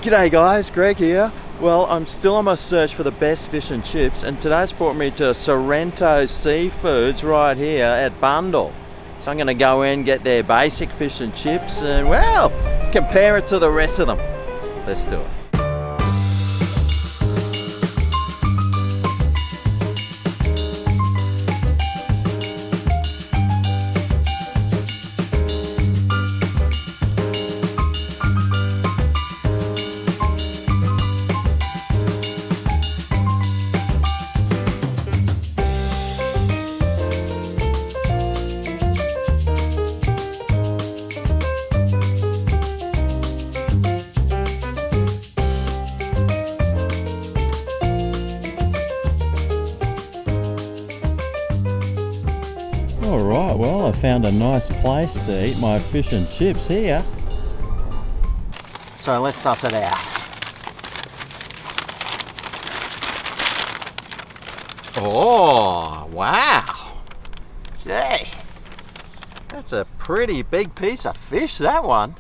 G'day guys, Greg here. Well, I'm still on my search for the best fish and chips, and today's brought me to Sorrento Seafoods right here at Bundall. So I'm going to go in, get their basic fish and chips, and well, compare it to the rest of them. Let's do it. Alright, well I found a nice place to eat my fish and chips here. So let's suss it out. Oh, wow. Gee, that's a pretty big piece of fish, that one.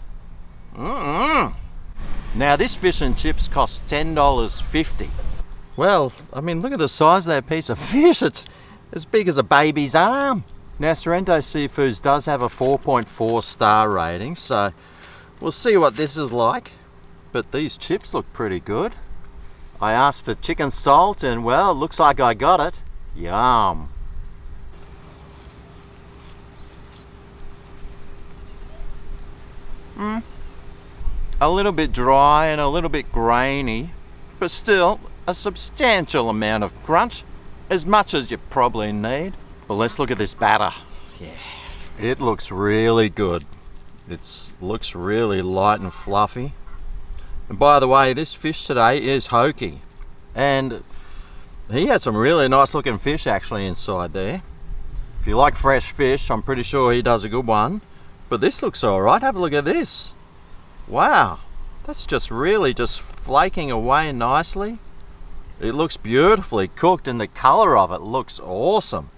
Now this fish and chips cost $10.50. Well, I mean, look at the size of that piece of fish. It's as big as a baby's arm. Now Sorrento Seafoods does have a 4.4 star rating, so we'll see what this is like. But these chips look pretty good. I asked for chicken salt and well, it looks like I got it. Yum. A little bit dry and a little bit grainy, but still a substantial amount of crunch, as much as you probably need. But let's look at this batter. Yeah, it looks really good. It looks really light and fluffy. And by the way, this fish today is Hokey. And he had some really nice looking fish actually inside there. If you like fresh fish, I'm pretty sure he does a good one. But this looks alright. Have a look at this. Wow, that's just really just flaking away nicely. It looks beautifully cooked and the colour of it looks awesome.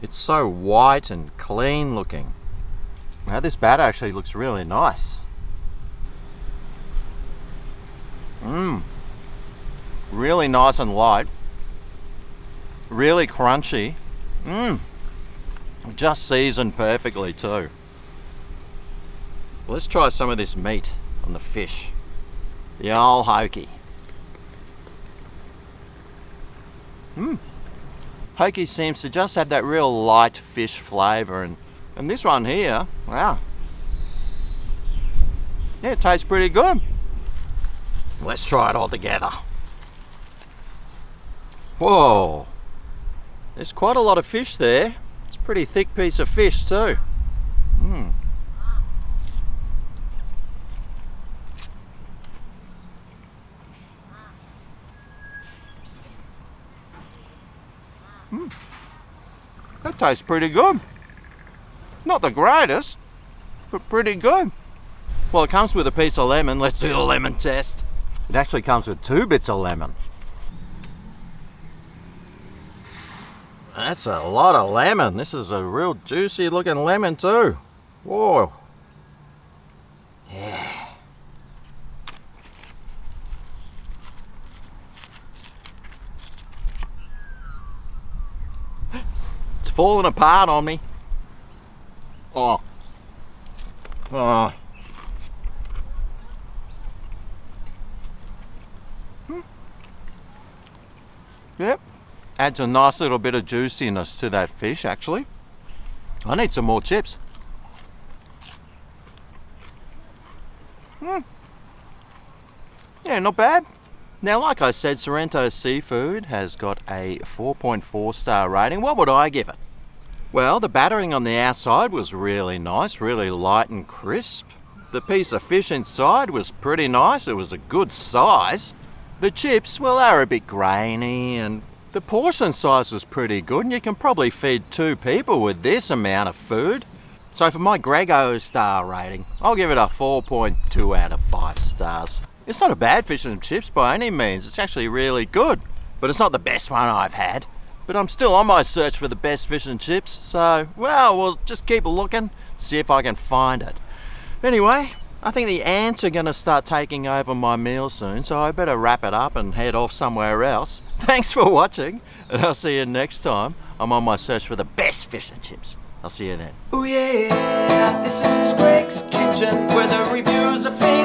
It's so white and clean looking. Now this batter actually looks really nice. Really nice and light. Really crunchy. Just seasoned perfectly too. Let's try some of this meat on the fish. The old Hokey. Hokey seems to just have that real light fish flavour, and this one here, wow. Yeah, it tastes pretty good. Let's try it all together. Whoa, there's quite a lot of fish there. It's a pretty thick piece of fish too. That tastes pretty good. Not the greatest, but pretty good. Well, it comes with a piece of lemon. Let's do the lemon test. It actually comes with 2 bits of lemon. That's a lot of lemon. This is a real juicy looking lemon too. Whoa. Yeah. Falling apart on me. Oh. Yep. Adds a nice little bit of juiciness to that fish actually. I need some more chips. Yeah, not bad. Now, like I said, Sorrento Seafood has got a 4.4 star rating. What would I give it? Well, the battering on the outside was really nice, really light and crisp. The piece of fish inside was pretty nice. It was a good size. The chips, well, they were a bit grainy, and the portion size was pretty good, and you can probably feed 2 people with this amount of food. So for my Grego star rating, I'll give it a 4.2 out of 5 stars. It's not a bad fish and chips by any means. It's actually really good, but it's not the best one I've had. But I'm still on my search for the best fish and chips, so, well, we'll just keep looking, see if I can find it. Anyway, I think the ants are going to start taking over my meal soon, so I better wrap it up and head off somewhere else. Thanks for watching, and I'll see you next time. I'm on my search for the best fish and chips. I'll see you then. Oh yeah, this is Greg's Kitchen, where the reviews are finished.